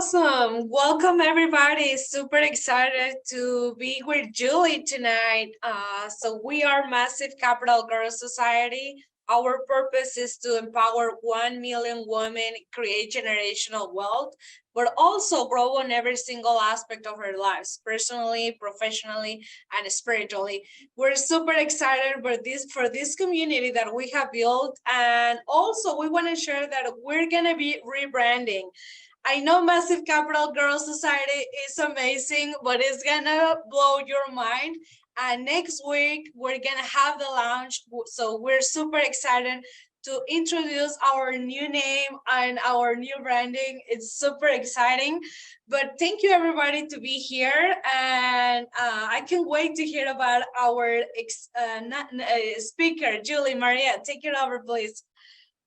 Awesome. Welcome, everybody. Super excited to be with Julie tonight. We are Massive Capital Girls Society. Our purpose is to empower 1 million women, create generational wealth, but also grow on every single aspect of our lives, personally, professionally, and spiritually. We're super excited for this community that we have built. And also we want to share that we're gonna be rebranding. I know Massive Capital Girls Society is amazing, but it's gonna blow your mind. And next week, we're gonna have the launch. So we're super excited to introduce our new name and our new branding. It's super exciting. But thank you, everybody, to be here. And I can't wait to hear about our speaker, Julie Maria. Take it over, please.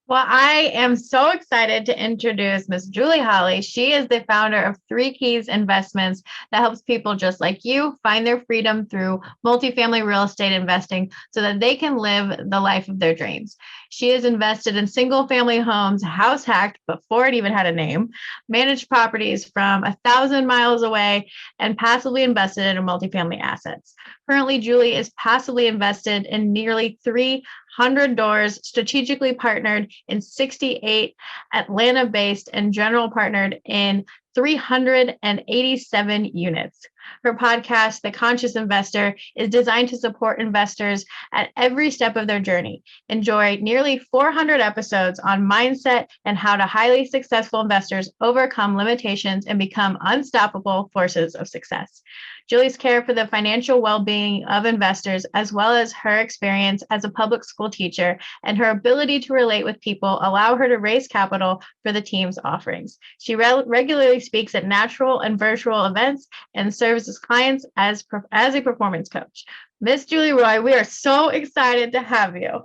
Well, I am so excited to introduce Miss Julie Holly. She is the founder of Three Keys Investments that helps people just like you find their freedom through multifamily real estate investing so that they can live the life of their dreams. She has invested in single family homes, house hacked before it even had a name, managed properties from 1,000 miles away, and passively invested in multifamily assets. Currently, Julie is passively invested in nearly 300 doors, strategically partnered in 68 Atlanta-based and general partnered in 387 units. Her podcast, The Conscious Investor, is designed to support investors at every step of their journey. Enjoy nearly 400 episodes on mindset and how to highly successful investors overcome limitations and become unstoppable forces of success. Julie's care for the financial well-being of investors, as well as her experience as a public school teacher and her ability to relate with people, allow her to raise capital for the team's offerings. She regularly speaks at natural and virtual events and serves as clients as a performance coach. Miss Julie Roy, we are so excited to have you.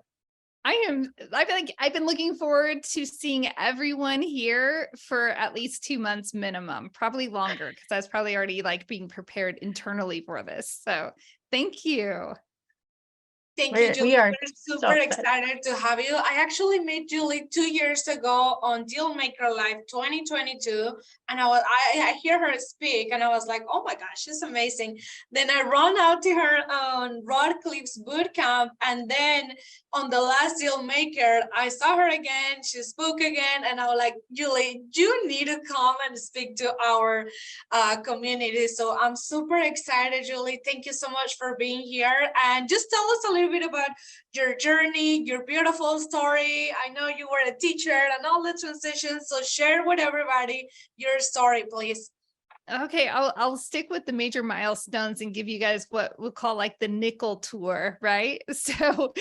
I feel like I've been looking forward to seeing everyone here for at least 2 months minimum, probably longer, because I was probably already being prepared internally for this. So thank you. Thank you, Julie. We're super excited to have you. I actually met Julie 2 years ago on Dealmaker Live 2022, and I hear her speak, and I was like, oh my gosh, she's amazing. Then I run out to her on Rod Cliff's bootcamp, and then on the last Dealmaker, I saw her again. She spoke again, and I was like, Julie, you need to come and speak to our community. So I'm super excited, Julie. Thank you so much for being here, and just tell us a little bit about your journey, your beautiful story. I know you were a teacher and all the transitions, so share with everybody your story, please. Okay, I'll stick with the major milestones and give you guys what we'll call the nickel tour, right? So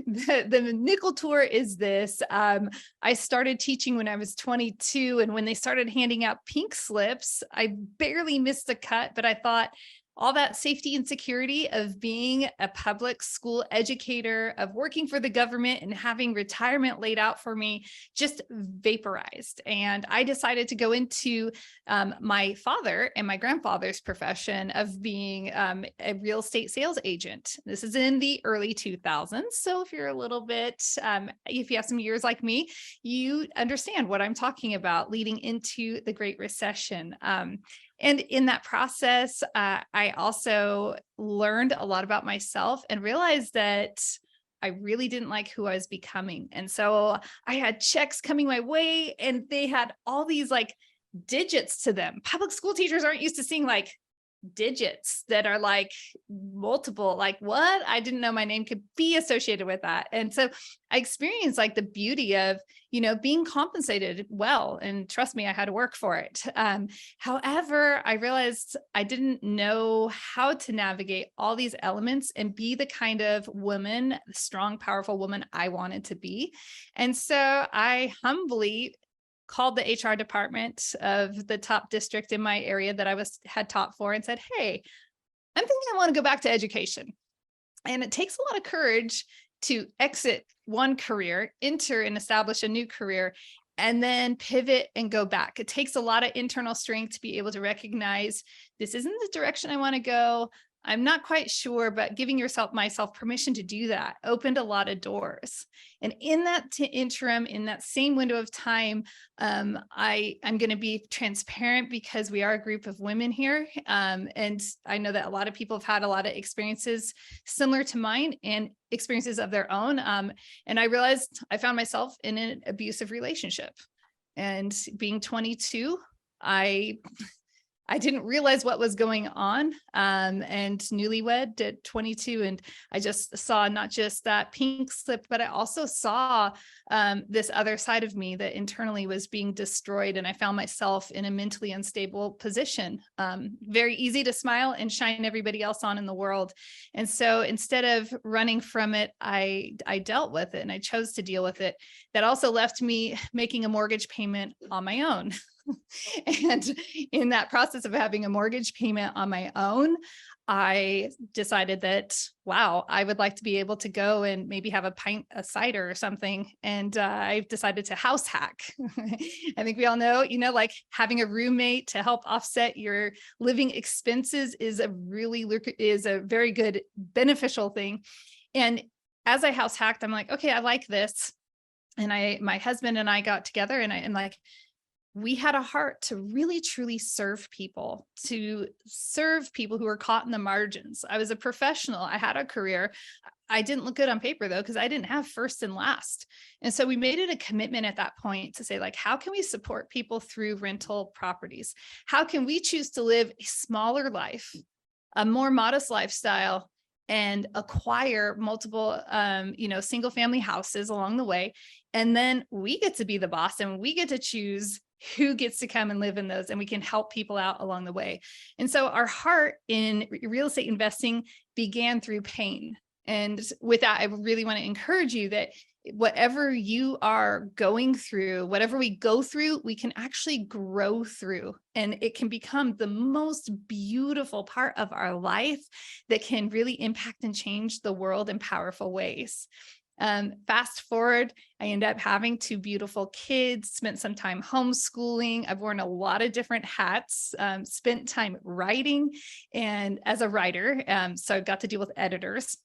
the nickel tour is this. I started teaching when I was 22, and when they started handing out pink slips, I barely missed the cut, but I thought, all that safety and security of being a public school educator, of working for the government and having retirement laid out for me just vaporized. And I decided to go into my father and my grandfather's profession of being a real estate sales agent. This is in the early 2000s. So if you're a little bit, if you have some years like me, you understand what I'm talking about leading into the Great Recession. And in that process, I also learned a lot about myself and realized that I really didn't like who I was becoming. And so I had checks coming my way, and they had all these digits to them. Public school teachers aren't used to seeing digits that are multiple, what? I didn't know my name could be associated with that. And so I experienced the beauty of, being compensated well. And trust me, I had to work for it. However, I realized I didn't know how to navigate all these elements and be the kind of woman, strong, powerful woman I wanted to be. And so I humbly called the HR department of the top district in my area that I had taught for and said, hey, I'm thinking I want to go back to education. And it takes a lot of courage to exit one career, enter and establish a new career, and then pivot and go back. It takes a lot of internal strength to be able to recognize this isn't the direction I want to go. I'm not quite sure, but giving myself permission to do that opened a lot of doors. And in that interim, in that same window of time, I'm going to be transparent because we are a group of women here. And I know that a lot of people have had a lot of experiences similar to mine and experiences of their own. And I realized I found myself in an abusive relationship. And being 22, I didn't realize what was going on, and newlywed at 22. And I just saw not just that pink slip, but I also saw this other side of me that internally was being destroyed. And I found myself in a mentally unstable position. Very easy to smile and shine everybody else on in the world. And so instead of running from it, I dealt with it, and I chose to deal with it. That also left me making a mortgage payment on my own. And in that process of having a mortgage payment on my own, I decided that, wow, I would like to be able to go and maybe have a pint of cider or something. And I decided to house hack. I think we all know, like having a roommate to help offset your living expenses is a very good beneficial thing. And as I house hacked, I'm like, okay, I like this. And my husband and I got together, and like, we had a heart to really, truly serve people who are caught in the margins. I was a professional. I had a career. I didn't look good on paper though, because I didn't have first and last. And so we made it a commitment at that point to say, like, how can we support people through rental properties? How can we choose to live a smaller life, a more modest lifestyle, and acquire multiple, single family houses along the way? And then we get to be the boss, and we get to choose who gets to come and live in those, and we can help people out along the way. And so our heart in real estate investing began through pain. And with that, I really want to encourage you that whatever you are going through, whatever we go through, we can actually grow through, and it can become the most beautiful part of our life that can really impact and change the world in powerful ways. Fast forward, I ended up having 2 beautiful kids, spent some time homeschooling. I've worn a lot of different hats, spent time writing and as a writer. So I got to deal with editors,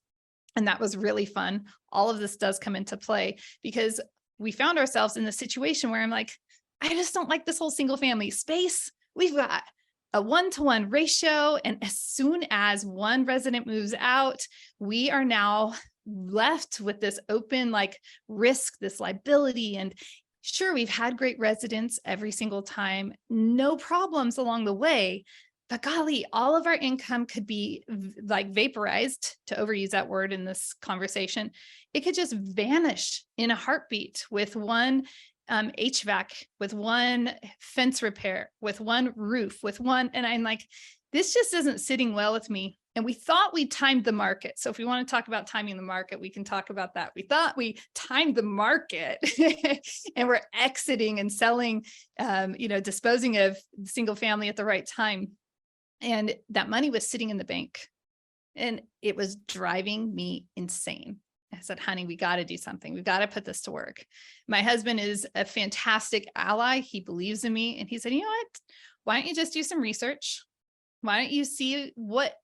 and that was really fun. All of this does come into play because we found ourselves in the situation where I'm like, I just don't like this whole single family space. We've got a 1-to-1 ratio. And as soon as one resident moves out, we are now left with this open risk, this liability. And sure, we've had great residents every single time, no problems along the way, but golly, all of our income could be vaporized, to overuse that word in this conversation. It could just vanish in a heartbeat with one HVAC, with one fence repair, with one roof, and I'm like, this just isn't sitting well with me. And we thought we timed the market. So if we want to talk about timing the market, we can talk about that. We thought we timed the market and we're exiting and selling, disposing of single family at the right time. And that money was sitting in the bank, and it was driving me insane. I said, honey, we got to do something. We've got to put this to work. My husband is a fantastic ally. He believes in me. And he said, you know what? Why don't you just do some research? Why don't you see what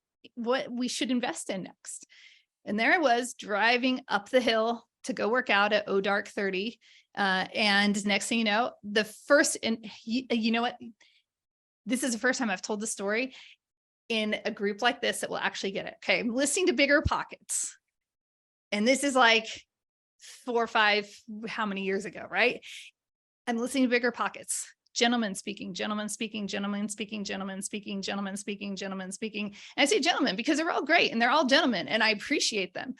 we should invest in next? And there I was driving up the hill to go work out at Dark 30. And next thing you know, you know what? This is the first time I've told the story in a group like this that will actually get it. Okay. I'm listening to Bigger Pockets. And this is 4 or 5, how many years ago, right? I'm listening to Bigger Pockets. Gentlemen speaking, gentlemen speaking, gentlemen speaking, gentlemen speaking, gentlemen speaking, gentlemen speaking. And I say gentlemen because they're all great and they're all gentlemen and I appreciate them.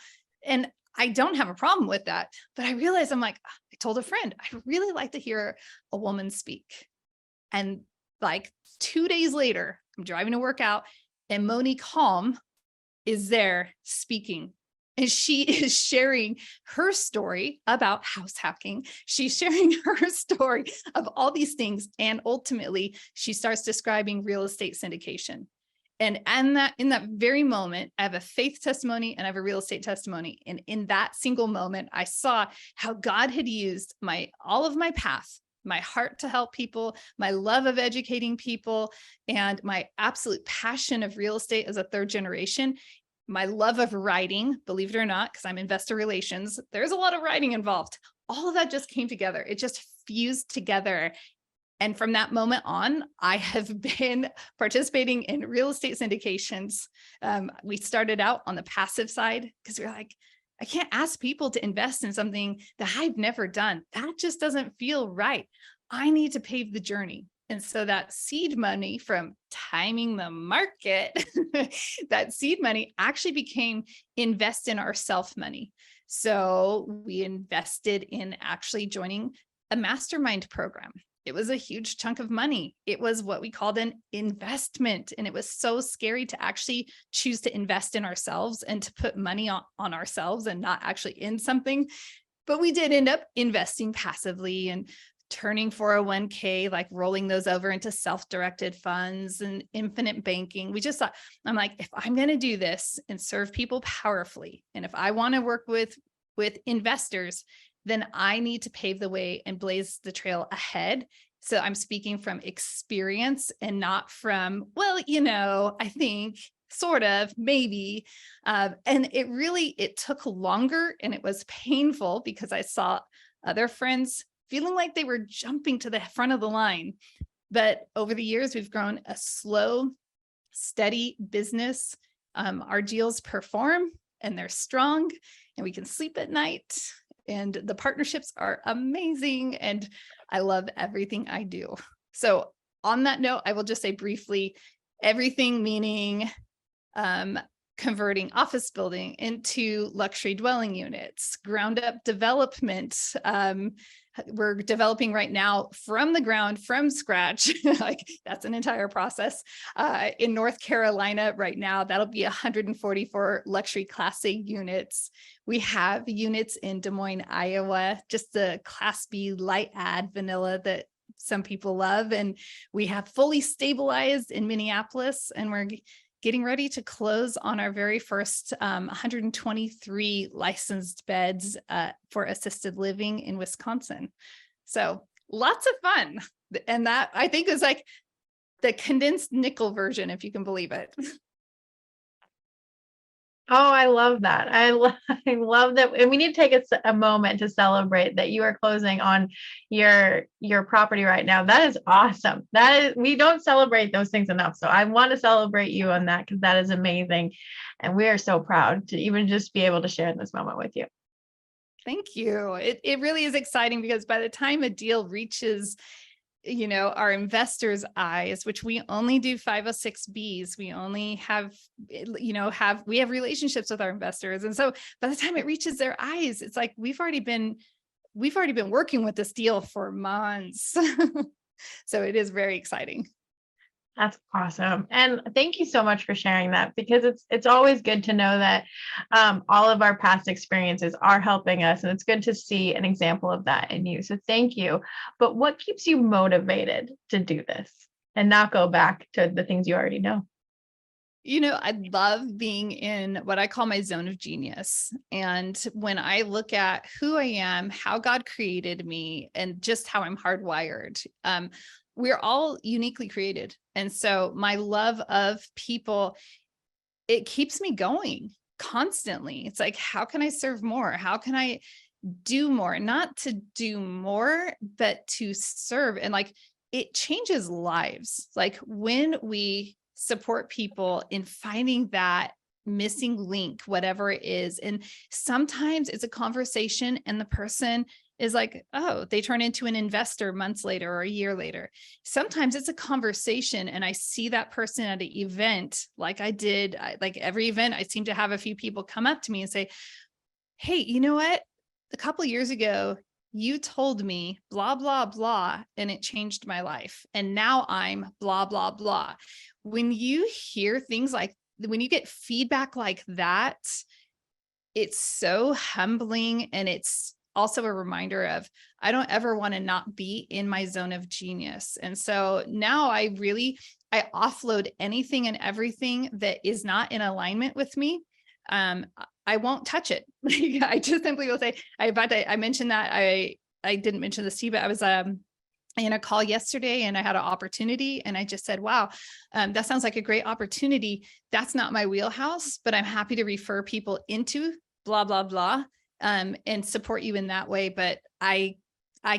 And I don't have a problem with that. But I realized I told a friend, I'd really like to hear a woman speak. And 2 days later, I'm driving to work out and Monique Halm is there speaking. And she is sharing her story about house hacking. She's sharing her story of all these things. And ultimately, she starts describing real estate syndication. And in that very moment, I have a faith testimony and I have a real estate testimony. And in that single moment, I saw how God had used all of my path, my heart to help people, my love of educating people, and my absolute passion of real estate as a third generation, my love of writing, believe it or not, because I'm investor relations, there's a lot of writing involved. All of that just came together. It just fused together. And from that moment on, I have been participating in real estate syndications. We started out on the passive side because we were like, I can't ask people to invest in something that I've never done. That just doesn't feel right. I need to pave the journey. And so that seed money from timing the market, that seed money actually became invest in ourself money. So we invested in actually joining a mastermind program. It was a huge chunk of money. It was what we called an investment. And it was so scary to actually choose to invest in ourselves and to put money on ourselves and not actually in something. But we did end up investing passively and turning 401k, like rolling those over into self-directed funds and infinite banking. We just thought, I'm like, if I'm going to do this and serve people powerfully, and if I want to work with investors, then I need to pave the way and blaze the trail ahead. So I'm speaking from experience and not from, well, I think, sort of, maybe. And it took longer and it was painful because I saw other friends feeling like they were jumping to the front of the line. But over the years, we've grown a slow, steady business. Our deals perform and they're strong and we can sleep at night. And the partnerships are amazing. And I love everything I do. So on that note, I will just say briefly, everything meaning converting office building into luxury dwelling units, ground up development. We're developing right now from the ground, from scratch. Like that's an entire process. In North Carolina right now, that'll be 144 luxury Class A units. We have units in Des Moines, Iowa, just the Class B light ad vanilla that some people love. And we have fully stabilized in Minneapolis, and we're getting ready to close on our very first 123 licensed beds for assisted living in Wisconsin. So lots of fun. And that I think is like the condensed nickel version, if you can believe it. Oh, I love that. I love that. And we need to take a moment to celebrate that you are closing on your property right now. That is awesome. We don't celebrate those things enough. So I want to celebrate you on that because that is amazing. And we are so proud to even just be able to share this moment with you. Thank you. It really is exciting because by the time a deal reaches our investors' eyes, which we only do 506Bs, we only have relationships with our investors. And so by the time it reaches their eyes, it's like, we've already been working with this deal for months. So it is very exciting. That's awesome. And thank you so much for sharing that, because it's always good to know that all of our past experiences are helping us. And it's good to see an example of that in you. So thank you. But what keeps you motivated to do this and not go back to the things you already know? I love being in what I call my zone of genius. And when I look at who I am, how God created me, and just how I'm hardwired, we're all uniquely created. And so my love of people, it keeps me going constantly. It's like, how can I serve more? How can I do more? Not to do more, but to serve. And like, it changes lives. Like when we support people in finding that missing link, whatever it is. And sometimes it's a conversation and the person is like, oh, they turn into an investor months later or a year later. Sometimes it's a conversation and I see that person at an event like I did, like every event, I seem to have a few people come up to me and say, hey, you know what? A couple of years ago, you told me blah, blah, blah, and it changed my life. And now I'm blah, blah, blah. When you hear things like, when you get feedback like that, it's so humbling. And it's also a reminder of, I don't ever want to not be in my zone of genius. And so now I offload anything and everything that is not in alignment with me. I won't touch it. I just simply will say, I mentioned that I didn't mention this to you, but I was in a call yesterday and I had an opportunity and I just said, wow, that sounds like a great opportunity. That's not my wheelhouse, but I'm happy to refer people into blah, blah, blah, and support you in that way. But I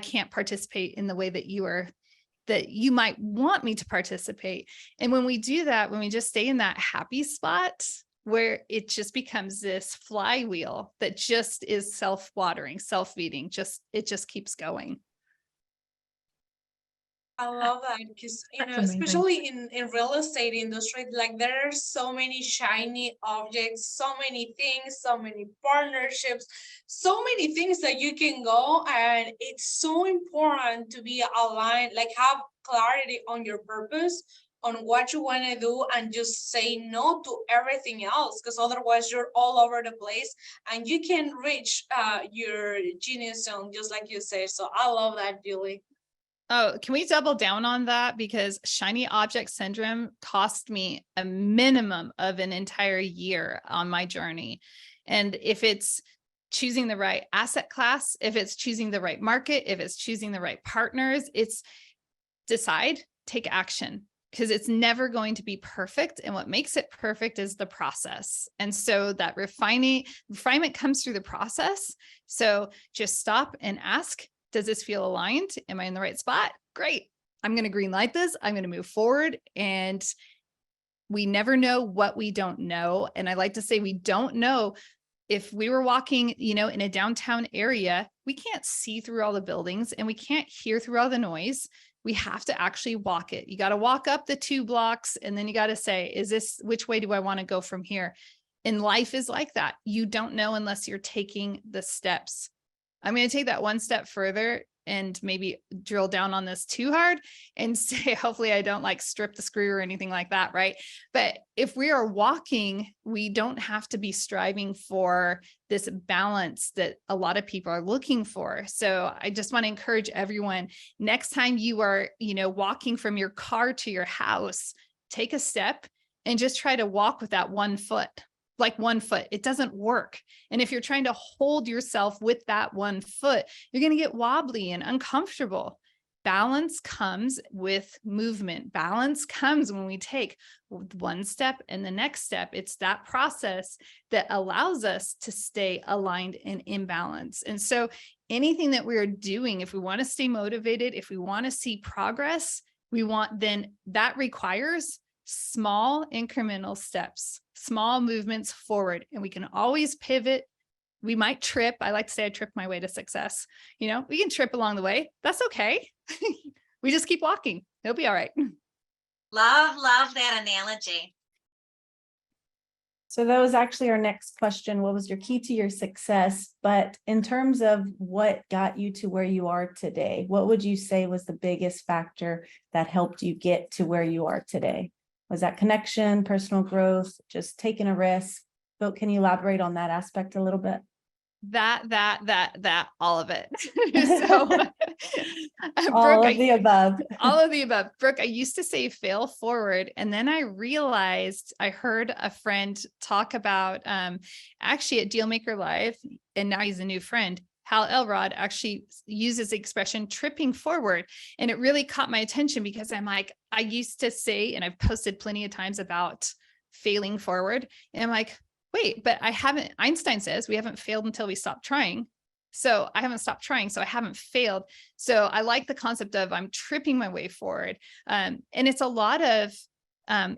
can't participate in the way that you might want me to participate. And when we do that, when we just stay in that happy spot where it just becomes this flywheel that just is self-watering, self-feeding, it just keeps going. I love that because, That's amazing. especially in real estate industry, like there are so many shiny objects, so many things, so many partnerships, so many things that you can go, and it's so important to be aligned, like have clarity on your purpose, on what you want to do, and just say no to everything else, because otherwise you're all over the place and you can reach your genius zone, just like you say. So I love that, Julie. Oh, can we double down on that? Because shiny object syndrome cost me a minimum of an entire year on my journey. And if it's choosing the right asset class, if it's choosing the right market, if it's choosing the right partners, it's decide, take action, because it's never going to be perfect. And what makes it perfect is the process. And so that refinement comes through the process. So just stop and ask, does this feel aligned? Am I in the right spot? Great. I'm going to green light this. I'm going to move forward. And we never know what we don't know. And I like to say, we don't know if we were walking, in a downtown area, we can't see through all the buildings and we can't hear through all the noise. We have to actually walk it. You got to walk up the 2 blocks and then you got to say, which way do I want to go from here? And life is like that. You don't know unless you're taking the steps. I'm going to take that one step further and maybe drill down on this too hard and say, hopefully I don't like strip the screw or anything like that. Right. But if we are walking, we don't have to be striving for this balance that a lot of people are looking for. So I just want to encourage everyone, next time you are, walking from your car to your house, take a step and just try to walk with that 1 foot. Like 1 foot, it doesn't work. And if you're trying to hold yourself with that 1 foot, you're going to get wobbly and uncomfortable. Balance comes with movement. Balance comes when we take 1 step and the next step. It's that process that allows us to stay aligned and in balance. And so anything that we are doing, if we want to stay motivated, if we want to see progress, then that requires small incremental steps, small movements forward, and we can always pivot. We might trip. I like to say I tripped my way to success. We can trip along the way. That's okay. We just keep walking. It'll be all right. Love that analogy. So that was actually our next question. What was your key to your success? But in terms of what got you to where you are today, what would you say was the biggest factor that helped you get to where you are today? Was that connection, personal growth, just taking a risk? So can you elaborate on that aspect a little bit? That, all of it. So, all Brooke, of the above. All of the above. Brooke, I used to say fail forward. And then I realized I heard a friend talk about, actually at Dealmaker Live, and now he's a new friend, Hal Elrod actually uses the expression tripping forward. And it really caught my attention because I'm like, I used to say, and I've posted plenty of times about failing forward. And I'm like, wait, but Einstein says we haven't failed until we stop trying. So I haven't stopped trying. So I haven't failed. So I like the concept of I'm tripping my way forward. And it's a lot of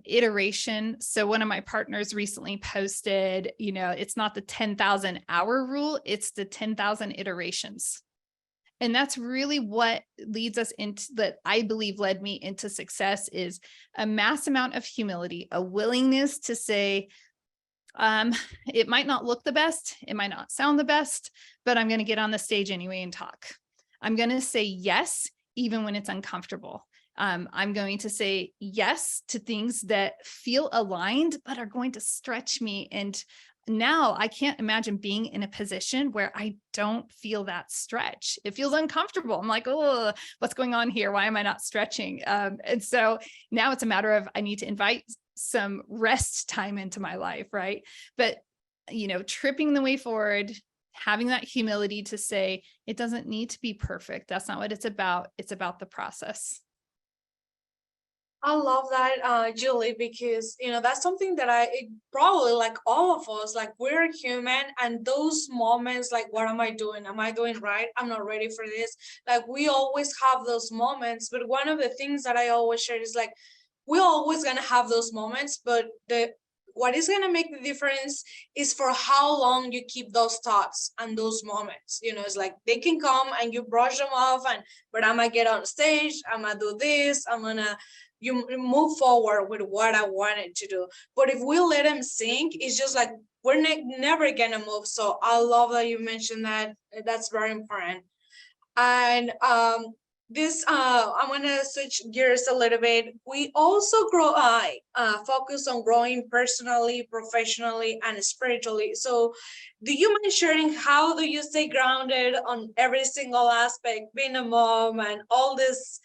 iteration. So one of my partners recently posted, it's not the 10,000 hour rule, it's the 10,000 iterations. And that's really what leads us into that, I believe led me into success, is a mass amount of humility, a willingness to say, it might not look the best, it might not sound the best, but I'm going to get on the stage anyway and talk. I'm going to say yes, even when it's uncomfortable. I'm going to say yes to things that feel aligned, but are going to stretch me. And now I can't imagine being in a position where I don't feel that stretch. It feels uncomfortable. I'm like, oh, what's going on here? Why am I not stretching? And so now it's a matter of, I need to invite some rest time into my life. Right. But, tripping the way forward, having that humility to say, it doesn't need to be perfect. That's not what it's about. It's about the process. I love that, Julie, because that's something that probably like all of us, like we're human, and those moments, like, what am I doing? Am I doing right? I'm not ready for this. Like, we always have those moments, but one of the things that I always share is like, we're always gonna have those moments, but what is gonna make the difference is for how long you keep those thoughts and those moments. It's like they can come and you brush them off, but I'm gonna get on stage, I'm gonna do this, you move forward with what I wanted to do. But if we let them sink, it's just like we're never gonna move. So I love that you mentioned that. That's very important. And I'm gonna switch gears a little bit. We also focus on growing personally, professionally, and spiritually. So do you mind sharing how do you stay grounded on every single aspect, being a mom and all these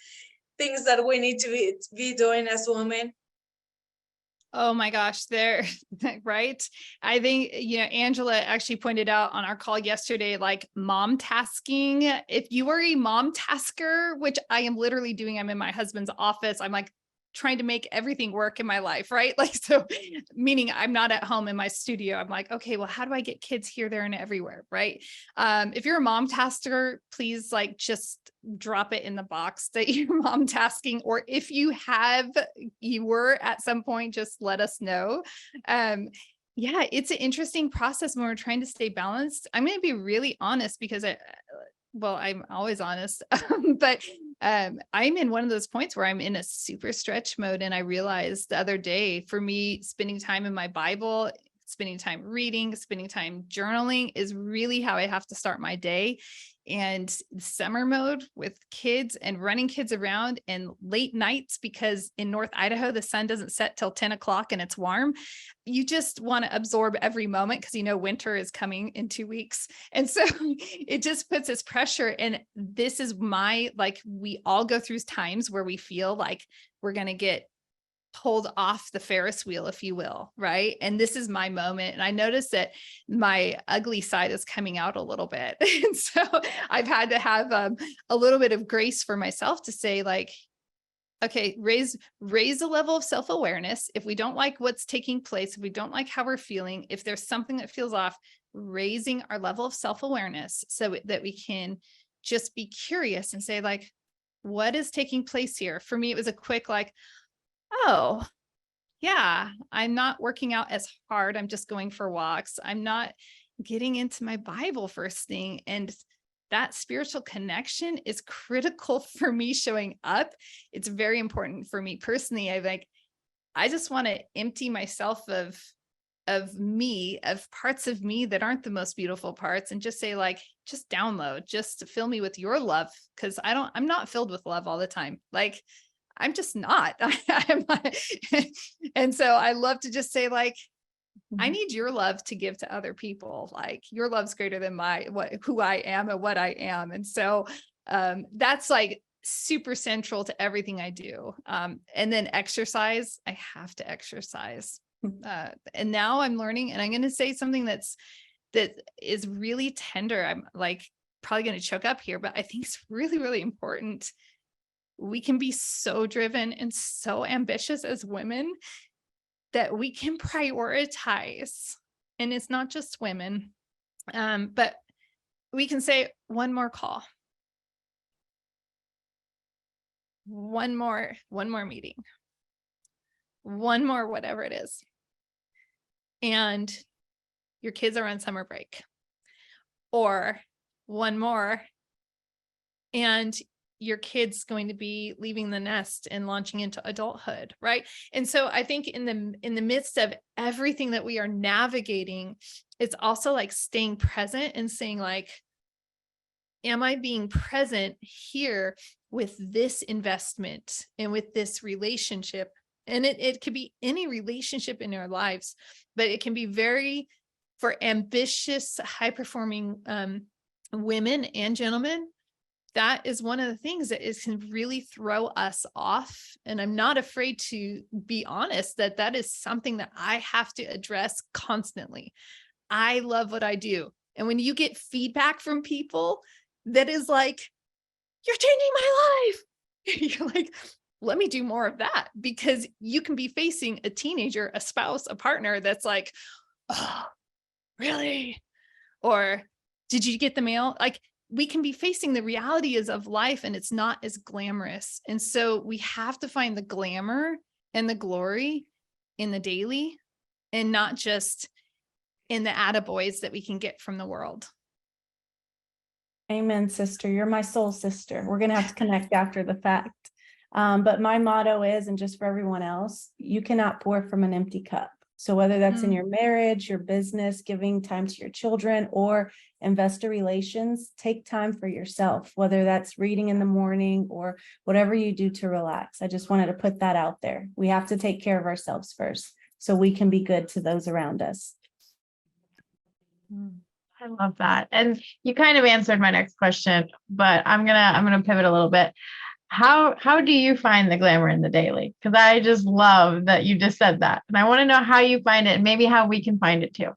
things that we need to be doing as women? Oh my gosh, there, right? I think, Angela actually pointed out on our call yesterday, like mom tasking. If you are a mom tasker, which I am literally doing, I'm in my husband's office. I'm like trying to make everything work in my life, right? Like, so meaning I'm not at home in my studio. I'm like, okay, well, how do I get kids here, there, and everywhere, right? If you're a mom tasker, please like just drop it in the box that you're mom tasking, or if you were at some point, just let us know. Yeah, it's an interesting process when we're trying to stay balanced. I'm going to be really honest because I'm always honest, but I'm in one of those points where I'm in a super stretch mode. And I realized the other day, for me, spending time in my Bible, spending time reading, spending time journaling is really how I have to start my day. And summer mode with kids and running kids around and late nights, because in North Idaho, the sun doesn't set till 10 o'clock and it's warm. You just want to absorb every moment because winter is coming in 2 weeks. And so it just puts this pressure. And this is we all go through times where we feel like we're going to get pulled off the Ferris wheel, if you will, right? And this is my moment. And I noticed that my ugly side is coming out a little bit. And so I've had to have a little bit of grace for myself to say, like, okay, raise the level of self-awareness. If we don't like what's taking place, if we don't like how we're feeling, if there's something that feels off, raising our level of self-awareness so that we can just be curious and say, like, what is taking place here? For me, it was a quick, like, oh, yeah, I'm not working out as hard. I'm just going for walks. I'm not getting into my Bible first thing. And that spiritual connection is critical for me showing up. It's very important for me personally. I just want to empty myself of parts of me that aren't the most beautiful parts, and just say, like, just download, just fill me with your love. Cause I'm not filled with love all the time. Like, I'm just not. And so I love to just say, like, I need your love to give to other people. Like, your love's greater than who I am and what I am. And so that's like super central to everything I do. And then exercise, I have to exercise. And now I'm learning, and I'm going to say something that is really tender. I'm like probably going to choke up here, but I think it's really, really important. We can be so driven and so ambitious as women that we can prioritize. And it's not just women, but we can say one more call, one more meeting, one more, whatever it is. And your kids are on summer break, or one more, and your kid's going to be leaving the nest and launching into adulthood, right? And so I think in the midst of everything that we are navigating, it's also like staying present and saying, like, am I being present here with this investment and with this relationship? And it could be any relationship in our lives, but it can be very, for ambitious, high-performing women and gentlemen, that is one of the things that can really throw us off. And I'm not afraid to be honest that is something that I have to address constantly. I love what I do. And when you get feedback from people that is like, you're changing my life, you're like, let me do more of that, because you can be facing a teenager, a spouse, a partner that's like, oh, really? Or did you get the mail? Like, we can be facing the realities of life, and it's not as glamorous. And so we have to find the glamour and the glory in the daily, and not just in the attaboys that we can get from the world. Amen, sister. You're my soul sister. We're going to have to connect after the fact. But my motto is, and just for everyone else, you cannot pour from an empty cup. So whether that's in your marriage, your business, giving time to your children, or investor relations, take time for yourself, whether that's reading in the morning or whatever you do to relax. I just wanted to put that out there. We have to take care of ourselves first so we can be good to those around us. I love that. And you kind of answered my next question, but I'm gonna pivot a little bit. How do you find the glamour in the daily? Because I just love that you just said that. And I want to know how you find it, and maybe how we can find it too.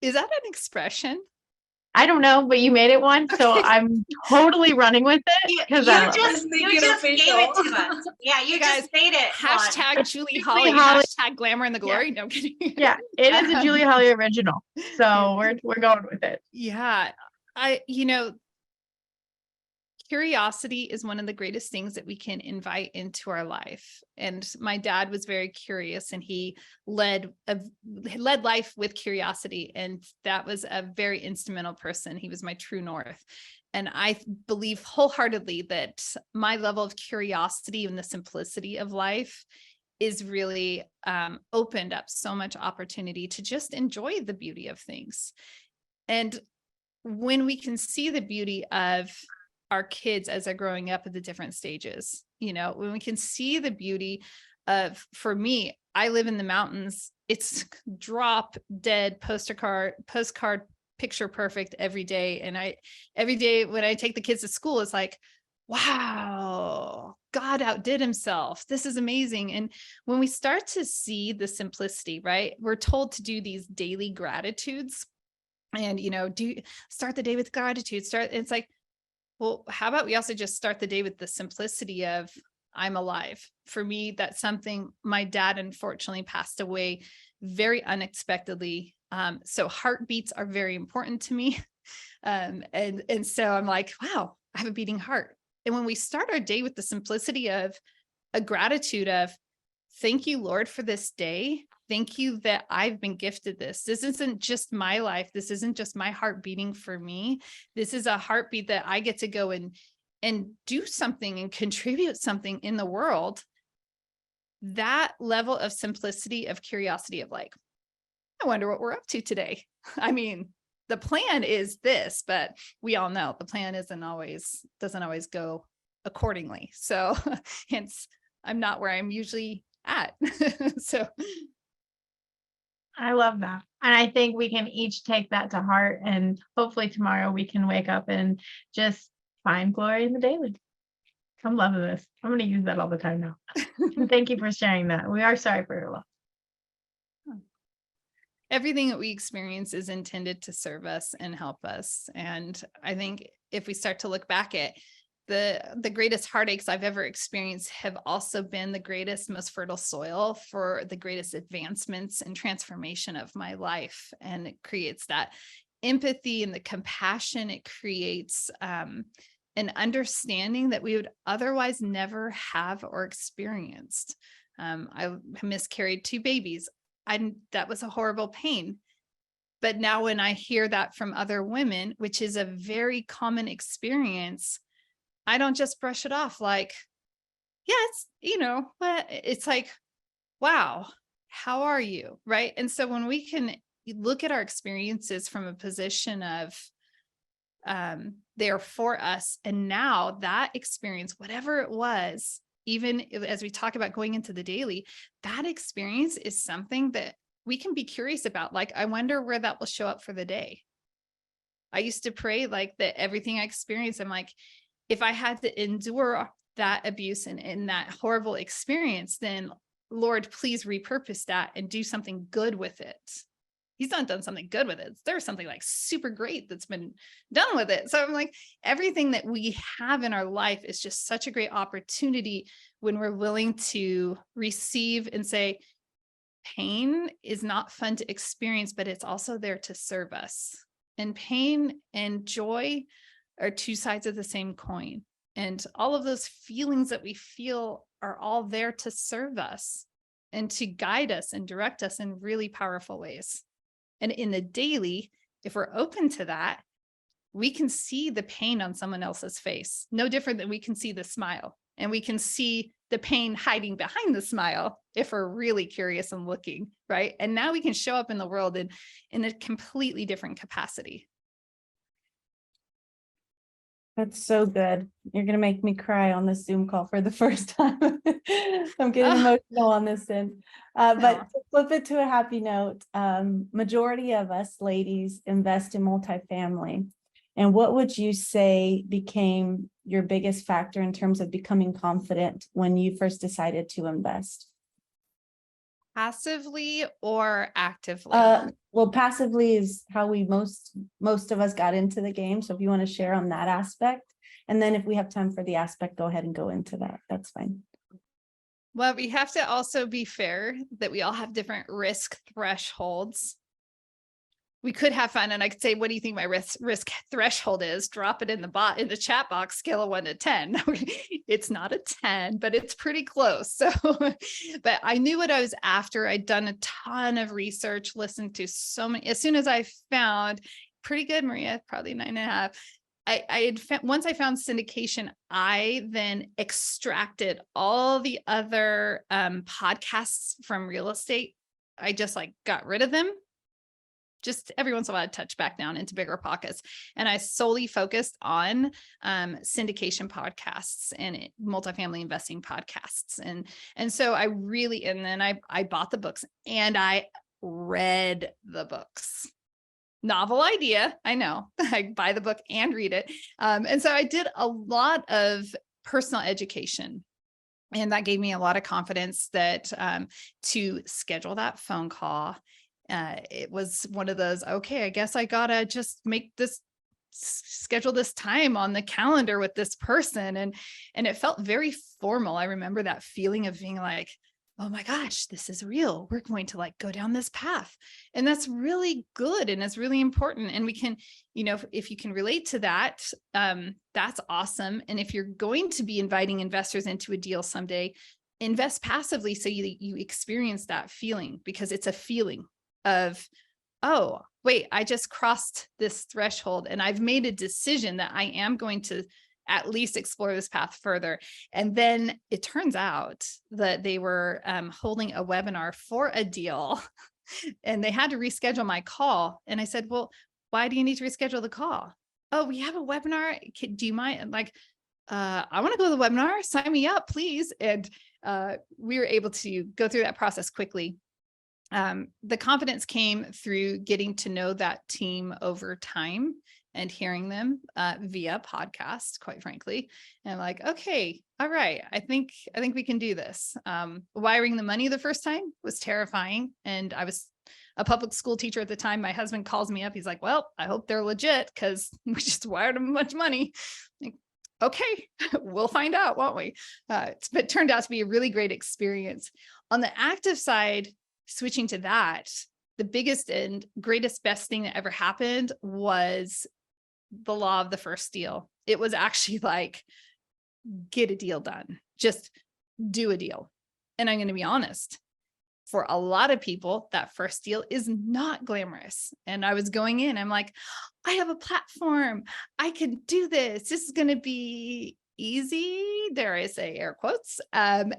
Is that an expression? I don't know, but you made it one. So I'm totally running with it. You Because just gave it to us. Yeah, you Guys, just made it. Hashtag Julie Holly, Holly. hashtag glamour in the glory. No, I'm kidding. yeah, it is a Julie Holly original. So we're going with it. Yeah. Curiosity is one of the greatest things that we can invite into our life. And my dad was very curious, and he led life with curiosity. And that was a very instrumental person. He was my true north. And I believe wholeheartedly that my level of curiosity and the simplicity of life is really opened up so much opportunity to just enjoy the beauty of things. And when we can see the beauty of our kids as they're growing up at the different stages, when we can see the beauty of, for me, I live in the mountains. It's drop dead postcard picture perfect every day. And every day when I take the kids to school, it's like, wow, God outdid himself. This is amazing. And when we start to see the simplicity, right, we're told to do these daily gratitudes and, start the day with gratitude. It's like, well, how about we also just start the day with the simplicity of I'm alive? For me, that's something my dad unfortunately passed away very unexpectedly. So heartbeats are very important to me. And so I'm like, wow, I have a beating heart. And when we start our day with the simplicity of a gratitude of, thank you, Lord, for this day. Thank you that I've been gifted this. This isn't just my life. This isn't just my heart beating for me. This is a heartbeat that I get to go and do something and contribute something in the world. That level of simplicity, of curiosity, of like, I wonder what we're up to today. I mean, the plan is this, but we all know the plan doesn't always go accordingly. So hence I'm not where I'm usually at. So I love that. And I think we can each take that to heart, and hopefully tomorrow we can wake up and just find glory in the daily. I'm loving this. I'm going to use that all the time now. Thank you for sharing that. We are sorry for your loss. Everything that we experience is intended to serve us and help us. And I think if we start to look back at the greatest heartaches I've ever experienced have also been the greatest, most fertile soil for the greatest advancements and transformation of my life. And it creates that empathy and the compassion. It creates an understanding that we would otherwise never have or experienced. I miscarried 2 babies. That was a horrible pain. But now when I hear that from other women, which is a very common experience, I don't just brush it off like, yeah, it's like, wow, how are you? Right. And so when we can look at our experiences from a position of they are for us, and now that experience, whatever it was, even as we talk about going into the daily, that experience is something that we can be curious about. Like, I wonder where that will show up for the day. I used to pray like that everything I experienced, I'm like, if I had to endure that abuse and that horrible experience, then Lord, please repurpose that and do something good with it. he's not done something good with it. There's something like super great that's been done with it. So I'm like, everything that we have in our life is just such a great opportunity when we're willing to receive and say, pain is not fun to experience, but it's also there to serve us. And pain and joy are two sides of the same coin. And all of those feelings that we feel are all there to serve us and to guide us and direct us in really powerful ways. And in the daily, if we're open to that, we can see the pain on someone else's face, no different than we can see the smile. And we can see the pain hiding behind the smile if we're really curious and looking, right? And now we can show up in the world in a completely different capacity. That's so good. You're going to make me cry on this Zoom call for the first time. I'm getting emotional on this end. But to flip it to a happy note, majority of us ladies invest in multifamily. And what would you say became your biggest factor in terms of becoming confident when you first decided to invest? Passively or actively? Well, passively is how we most of us got into the game. So if you want to share on that aspect, and then if we have time for the aspect, go ahead and go into that. That's fine. Well, we have to also be fair that we all have different risk thresholds. We could have fun, and I could say, what do you think my risk threshold is? Drop it in the chat box, scale of 1 to 10. It's not a 10, but it's pretty close. So, but I knew what I was after. I'd done a ton of research, listened to so many. As soon as I found, pretty good, Maria, probably 9.5. I had found, once I found syndication, I then extracted all the other podcasts from real estate. I just like got rid of them. Just every once in a while, I'd touch back down into bigger pockets. And I solely focused on syndication podcasts and multifamily investing podcasts. And so I really, and then I bought the books and I read the books. Novel idea, I know. I buy the book and read it. And so I did a lot of personal education. And that gave me a lot of confidence that to schedule that phone call. It was one of those, okay, I guess I gotta just schedule this time on the calendar with this person. And it felt very formal. I remember that feeling of being like, oh my gosh, this is real. We're going to like go down this path. And that's really good. And it's really important. And we can, if you can relate to that, that's awesome. And if you're going to be inviting investors into a deal someday, invest passively so you experience that feeling, because it's a feeling of, oh, wait, I just crossed this threshold and I've made a decision that I am going to at least explore this path further. And then it turns out that they were holding a webinar for a deal and they had to reschedule my call. And I said, well, why do you need to reschedule the call? Oh, we have a webinar. Do you mind? I'm like, I want to go to the webinar. Sign me up, please. And we were able to go through that process quickly. The confidence came through getting to know that team over time and hearing them via podcast, quite frankly. And I'm like, okay, all right, I think we can do this. Wiring the money the first time was terrifying. And I was a public school teacher at the time. My husband calls me up. He's like, well, I hope they're legit because we just wired them a bunch of money. Like, okay, we'll find out, won't we? But it turned out to be a really great experience. On the active side, switching to that, the biggest and greatest best thing that ever happened was the law of the first deal. It was actually like, get a deal done, just do a deal. And I'm going to be honest, for a lot of people, that first deal is not glamorous. And I was going in, I'm like, I have a platform. I can do this. This is going to be easy, dare I say, air quotes. And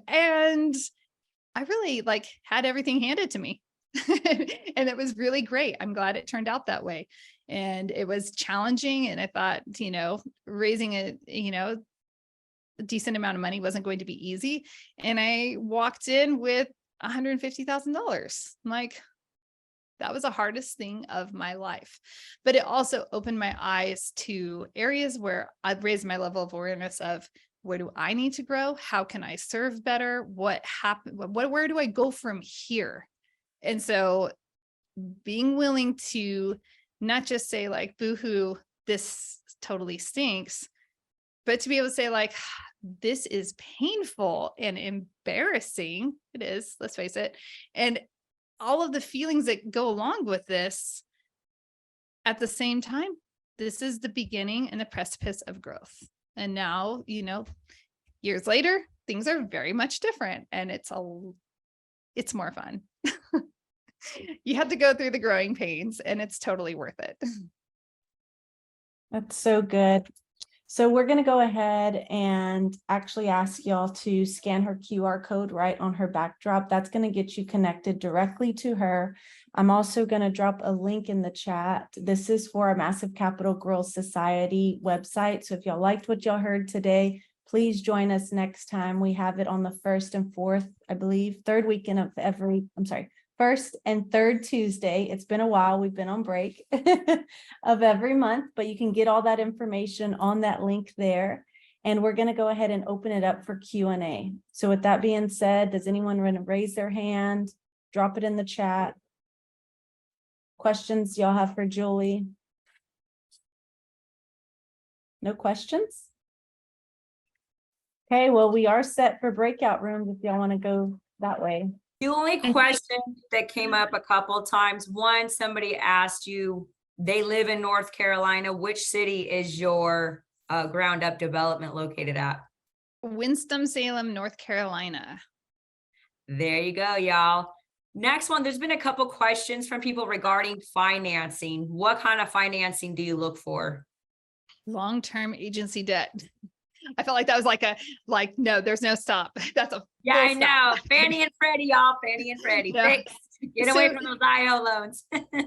I really had everything handed to me. And it was really great. I'm glad it turned out that way. And it was challenging. And I thought, raising a decent amount of money wasn't going to be easy. And I walked in with $150,000. I'm like, that was the hardest thing of my life. But it also opened my eyes to areas where I've raised my level of awareness of, where do I need to grow? How can I serve better? What happened? Where do I go from here? And so being willing to not just say like, boohoo, this totally stinks, but to be able to say like, this is painful and embarrassing. It is, let's face it. And all of the feelings that go along with this. At the same time, this is the beginning and the precipice of growth. And now, years later, things are very much different, and it's more fun. You have to go through the growing pains, and it's totally worth it. That's so good. So we're going to go ahead and actually ask y'all to scan her QR code right on her backdrop. That's going to get you connected directly to her. I'm also going to drop a link in the chat. This is for our Massive Capital Girls Society website. So if y'all liked what y'all heard today, please join us next time. We have it on the 1st and 4th, I believe, first and third Tuesday. It's been a while. We've been on break of every month, but you can get all that information on that link there. And we're going to go ahead and open it up for Q&A. So with that being said, does anyone want to raise their hand? Drop it in the chat. Questions y'all have for Julie? No questions? Okay, well, we are set for breakout rooms if y'all want to go that way. The only question that came up a couple of times, one, somebody asked you, they live in North Carolina. Which city is your ground up development located at? Winston-Salem, North Carolina. There you go, y'all. Next one, there's been a couple questions from people regarding financing. What kind of financing do you look for? Long-term agency debt. I felt like that was no, there's no stop. That's a Yeah, I know. Fannie and Freddie, y'all. Fannie and Freddie. Yeah. Get away from those IO loans.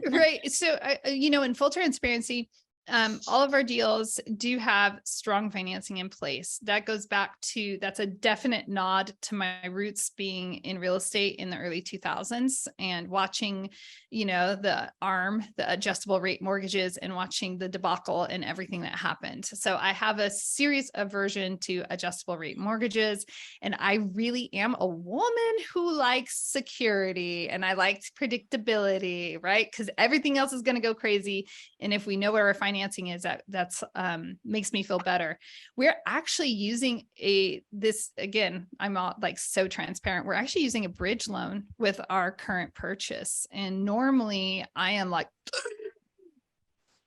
Right. So, in full transparency, all of our deals do have strong financing in place. That goes back to, that's a definite nod to my roots being in real estate in the early 2000s and watching, the adjustable rate mortgages, and watching the debacle and everything that happened. So I have a serious aversion to adjustable rate mortgages. And I really am a woman who likes security, and I liked predictability, right? Because everything else is going to go crazy. And if we know where our financing is, that's makes me feel better. We're actually using again, I'm all so transparent. We're actually using a bridge loan with our current purchase. And normally I am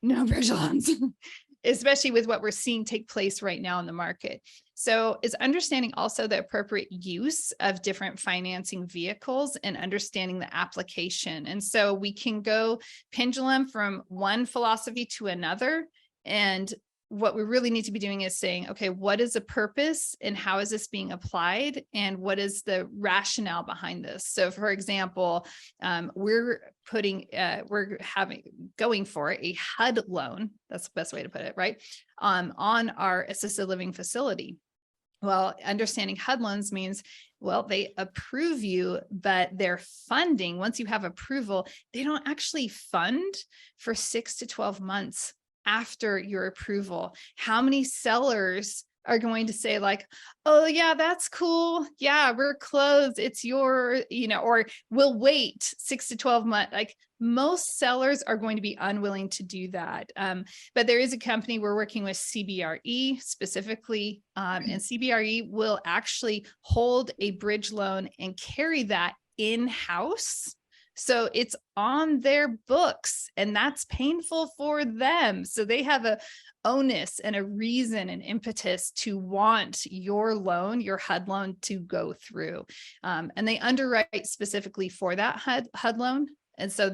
no bridge loans, especially with what we're seeing take place right now in the market. So it's understanding also the appropriate use of different financing vehicles and understanding the application. And so we can go pendulum from one philosophy to another. And what we really need to be doing is saying, okay, what is the purpose and how is this being applied? And what is the rationale behind this? So for example, we're going for a HUD loan. That's the best way to put it, right? On our assisted living facility. Well, understanding HUD loans means, they approve you, but their funding, once you have approval, they don't actually fund for 6 to 12 months after your approval. How many sellers are going to say oh yeah, that's cool. Yeah, we're closed. It's your, or we'll wait 6 to 12 months. Most sellers are going to be unwilling to do that. But there is a company we're working with, CBRE specifically, and CBRE will actually hold a bridge loan and carry that in-house. So it's on their books, and that's painful for them. So they have a onus and a reason and impetus to want your loan, your HUD loan, to go through. And they underwrite specifically for that HUD loan. And so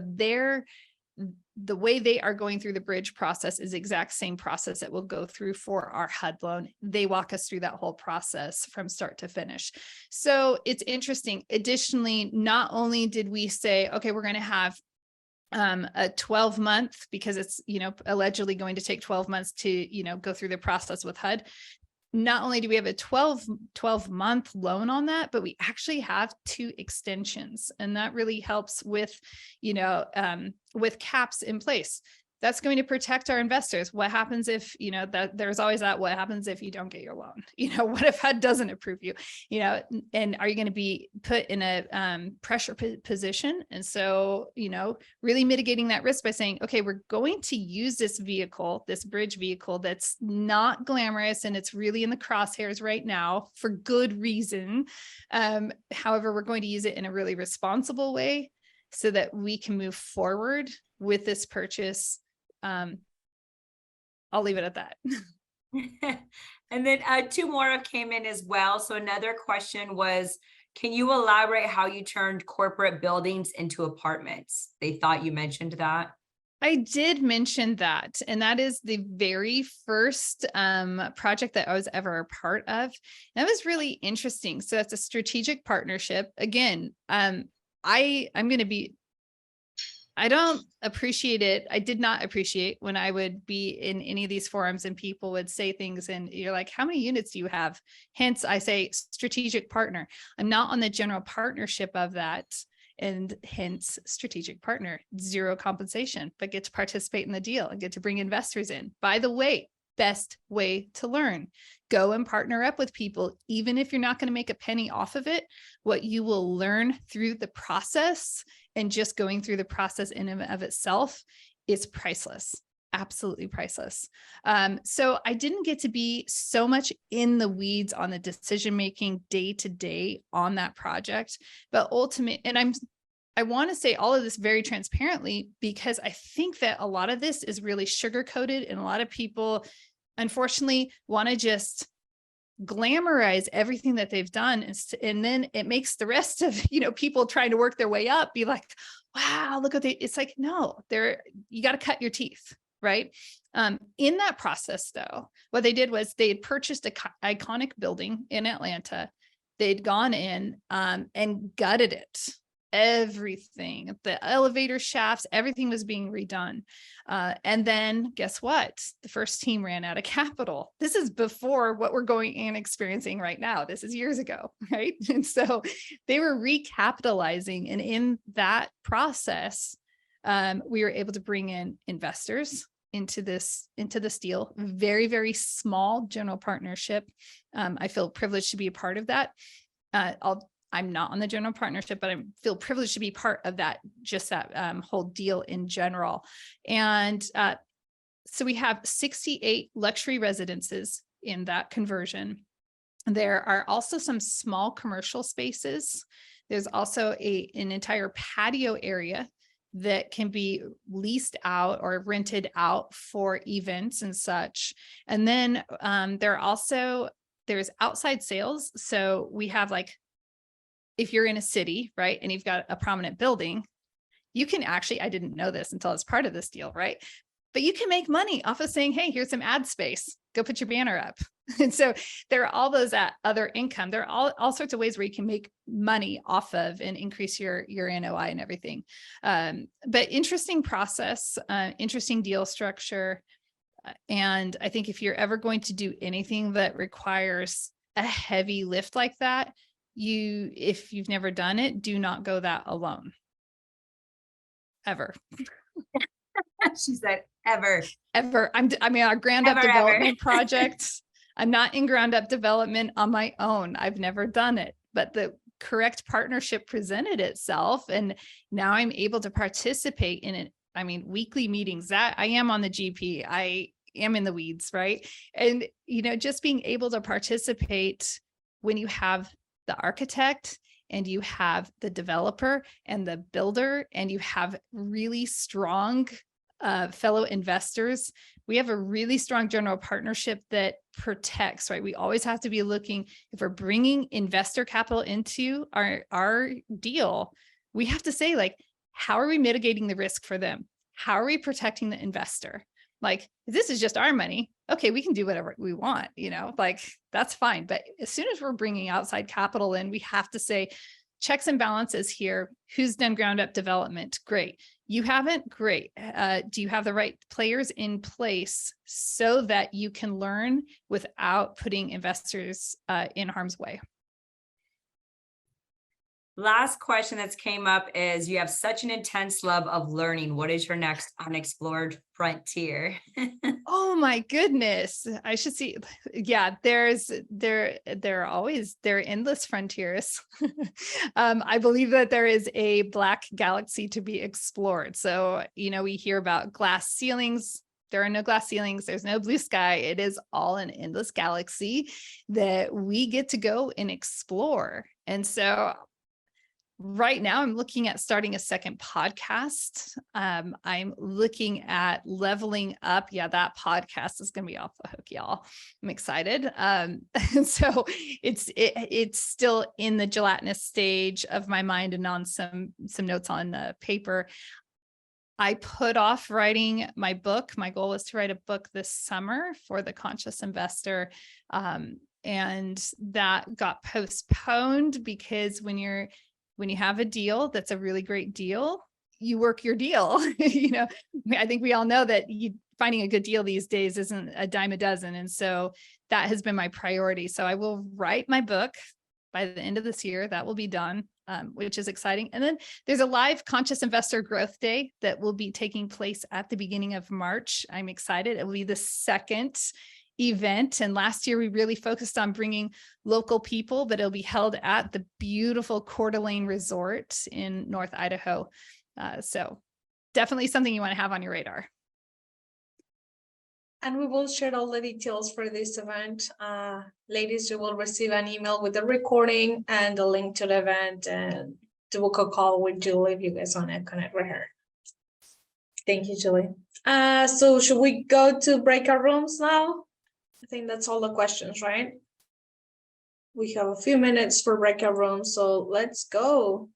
the way they are going through the bridge process is the exact same process that we'll go through for our HUD loan. They walk us through that whole process from start to finish. So it's interesting. Additionally, not only did we say, okay, we're going to have a 12-month, because it's, allegedly going to take 12 months to, go through the process with HUD. Not only do we have a 12-month loan on that, but we actually have 2 extensions. And that really helps with, with caps in place. That's going to protect our investors. What happens if, that there's always that, what happens if you don't get your loan? What if HUD doesn't approve you, and are you going to be put in a pressure position? And so, really mitigating that risk by saying, okay, we're going to use this vehicle, this bridge vehicle that's not glamorous and it's really in the crosshairs right now for good reason. However, we're going to use it in a really responsible way so that we can move forward with this purchase. I'll leave it at that. And then 2 more came in as well. So another question was, can you elaborate how you turned corporate buildings into apartments? They thought you mentioned that. I did mention that, and that is the very first project that I was ever a part of. That was really interesting. So that's a strategic partnership. Again, I don't appreciate it. I did not appreciate when I would be in any of these forums and people would say things and you're like, how many units do you have? Hence, I say strategic partner. I'm not on the general partnership of that. And hence strategic partner, 0 compensation, but get to participate in the deal and get to bring investors in. By the way, best way to learn. Go and partner up with people. Even if you're not going to make a penny off of it, what you will learn through the process and just going through the process in and of itself is priceless. Absolutely priceless. So I didn't get to be so much in the weeds on the decision-making day to day on that project, but I want to say all of this very transparently, because I think that a lot of this is really sugar-coated and a lot of people, unfortunately, want to just glamorize everything that they've done. And then it makes the rest of, people trying to work their way up be like, wow, look at it's like, no, you got to cut your teeth. Right. In that process, though, what they did was they had purchased an iconic building in Atlanta. They'd gone in and gutted it. Everything, the elevator shafts, everything was being redone. And then guess what? The first team ran out of capital. This is before what we're going and experiencing right now. This is years ago, right? And so they were recapitalizing. And in that process, we were able to bring in investors into this deal. Very, very small general partnership. I feel privileged to be a part of that. I'm not on the general partnership, but I feel privileged to be part of that, just that whole deal in general. And so we have 68 luxury residences in that conversion. There are also some small commercial spaces. There's also an entire patio area that can be leased out or rented out for events and such. And then there's outside sales. So we have, like, if you're in a city, right, and you've got a prominent building, you can actually, I didn't know this until it's part of this deal, right? But you can make money off of saying, hey, here's some ad space, go put your banner up. And so there are all those other income. There are all sorts of ways where you can make money off of and increase your NOI and everything. But interesting process, interesting deal structure. And I think if you're ever going to do anything that requires a heavy lift like that, if you've never done it, do not go that alone. Ever. She said, ever. Our ground up development project. I'm not in ground up development on my own. I've never done it, but the correct partnership presented itself. And now I'm able to participate in it. Weekly meetings that I am on the GP. I am in the weeds, right? And, just being able to participate when you have the architect and you have the developer and the builder and you have really strong fellow investors. We have a really strong general partnership that protects, right? We always have to be looking, if we're bringing investor capital into our deal, we have to say, like, how are we mitigating the risk for them? How are we protecting the investor? Like, if this is just our money, okay, we can do whatever we want, that's fine. But as soon as we're bringing outside capital in, we have to say, checks and balances here. Who's done ground up development? Great. You haven't? Great. Do you have the right players in place so that you can learn without putting investors in harm's way? Last question that's came up is you have such an intense love of learning. What is your next unexplored frontier? Oh my goodness. I should see. Yeah, there are endless frontiers. I believe that there is a black galaxy to be explored. So, we hear about glass ceilings. There are no glass ceilings. There's no blue sky. It is all an endless galaxy that we get to go and explore. And so right now, I'm looking at starting a second podcast. I'm looking at leveling up. Yeah, that podcast is going to be off the hook, y'all. I'm excited. And so it's still in the gelatinous stage of my mind and on some notes on paper. I put off writing my book. My goal was to write a book this summer for the Conscious Investor. And that got postponed because when you have a deal that's a really great deal, you work your deal. I think we all know that finding a good deal these days isn't a dime a dozen. And so that has been my priority. So I will write my book by the end of this year. That will be done, which is exciting. And then there's a live Conscious Investor Growth Day that will be taking place at the beginning of March. I'm excited. It will be the second event. And last year we really focused on bringing local people, but it'll be held at the beautiful Coeur d'Alene Resort in North Idaho. So definitely something you want to have on your radar. And we will share all the details for this event. Ladies, you will receive an email with the recording and the link to the event, and to book a call with Julie if you guys want to connect with her. Thank you, Julie. So should we go to breakout rooms now? I think that's all the questions, right? We have a few minutes for breakout rooms, so let's go.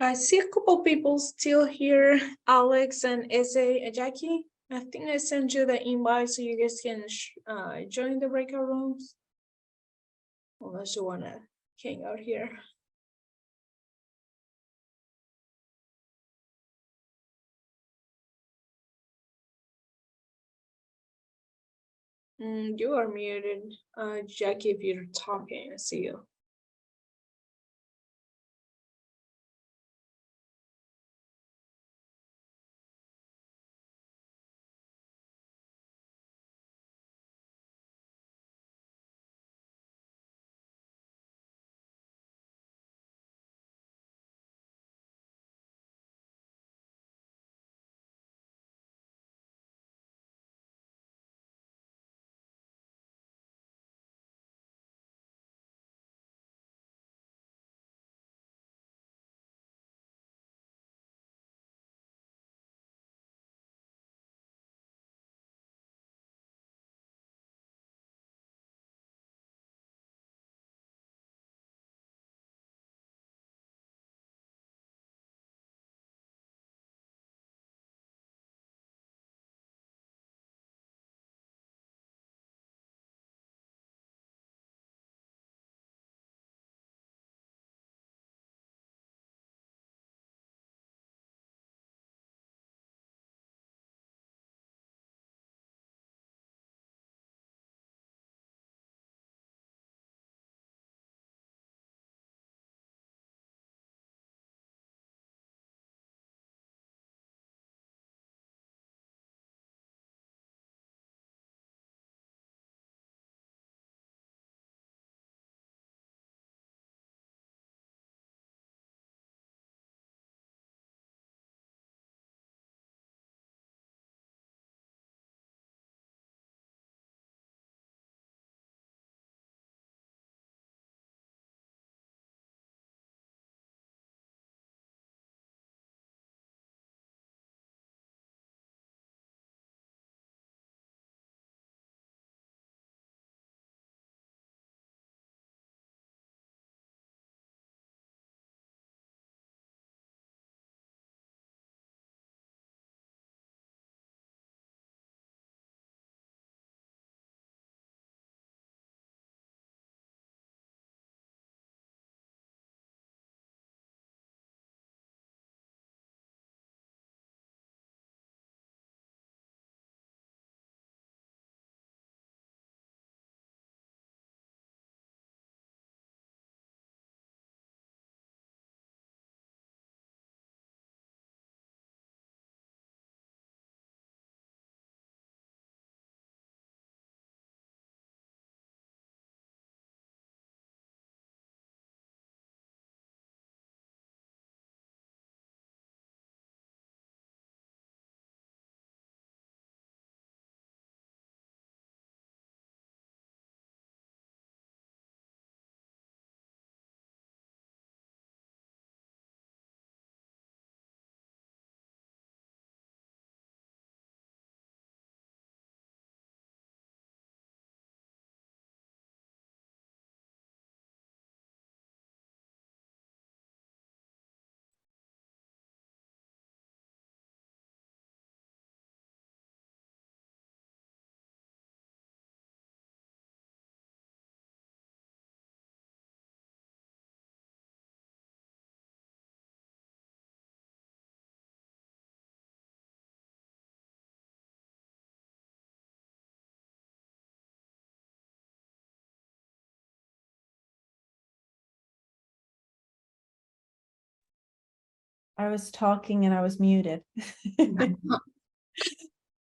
I see a couple people still here, Alex and Eze, Jackie. I think I sent you the invite so you guys can join the breakout rooms. Unless you wanna hang out here. You are muted. Jackie, if you're talking, I see you. I was talking and I was muted.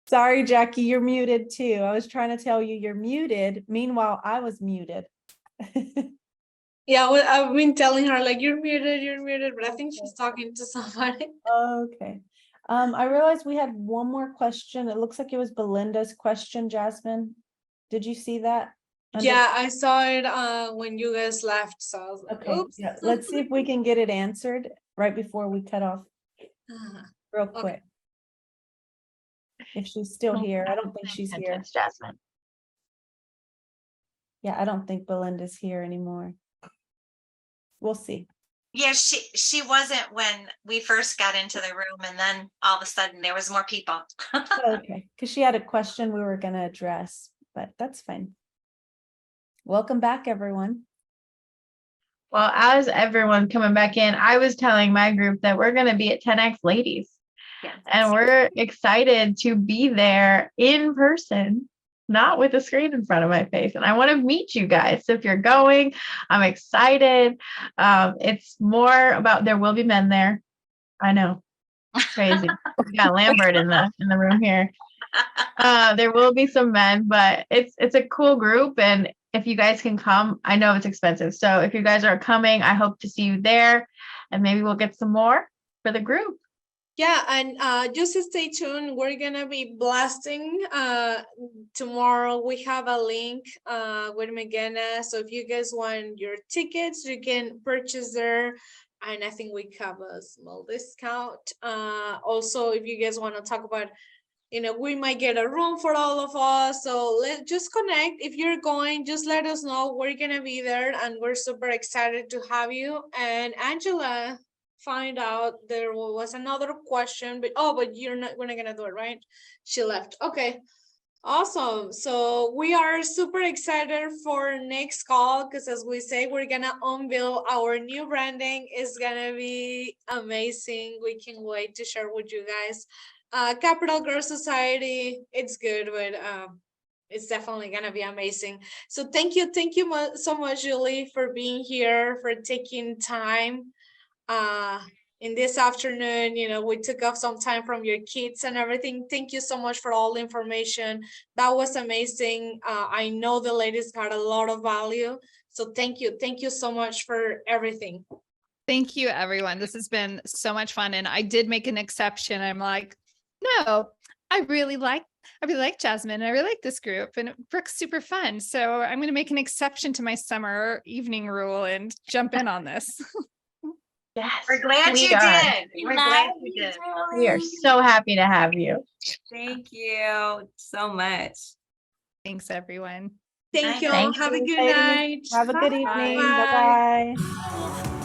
Sorry, Jackie, you're muted too. I was trying to tell you you're muted. Meanwhile, I was muted. Yeah, well, I've been telling her like you're muted, but I think she's talking to somebody. Okay. I realized we had one more question. It looks like it was Belinda's question, Jasmine. Did you see that? Yeah, I saw it when you guys left, so I was like, Okay, oops. yeah, let's see if we can get it answered right before we cut off real Okay. quick. If she's still here, I don't think she's here. Sentence, Jasmine. Yeah, I don't think Belinda's here anymore. We'll see. Yeah, she wasn't when we first got into the room, and then all of a sudden there was more people. Okay, because she had a question we were going to address, but that's fine. Welcome back, everyone. Well, as everyone coming back in, I was telling my group that we're going to be at 10X Ladies. Yeah, And we're excited to be there in person not with a screen in front of my face. And I want to meet you guys. So if you're going, I'm excited. It's more about there will be men there. I know. Crazy. We got Lambert in the room here. There will be some men, but it's a cool group. And if you guys can come, I know it's expensive. So if you guys are coming, I hope to see you there, and maybe we'll get some more for the group. Yeah, and just stay tuned. We're gonna be blasting tomorrow. We have a link with McGinnis. So if you guys want your tickets, you can purchase there. And I think we have a small discount. Also, if you guys want to talk about, we might get a room for all of us. So let's just connect. If you're going, just let us know. We're gonna be there, and we're super excited to have you. And Angela, find out there was another question, but but we're not gonna do it, right? She left. Okay, awesome. So we are super excited for next call, because as we say, we're gonna unveil our new branding. It's gonna be amazing. We can't wait to share with you guys. Capital Girls Society, it's good, but it's definitely gonna be amazing. So thank you so much, Julie, for being here, for taking time in this afternoon. We took off some time from your kids and everything. Thank you so much for all the information. That was amazing. I know the ladies got a lot of value. So thank you so much for everything. Thank you, everyone. This has been so much fun. And I did make an exception. I'm like, no, I really like Jasmine. I really like this group, and Brooke's super fun. So I'm going to make an exception to my summer evening rule and jump in on this. Yes, We're glad you did. We're glad you did. We are so happy to have you. Thank you so much. Thanks, everyone. Thank you. Thank Have a you, good ladies. night. Have a good Bye. evening. Bye. Bye-bye.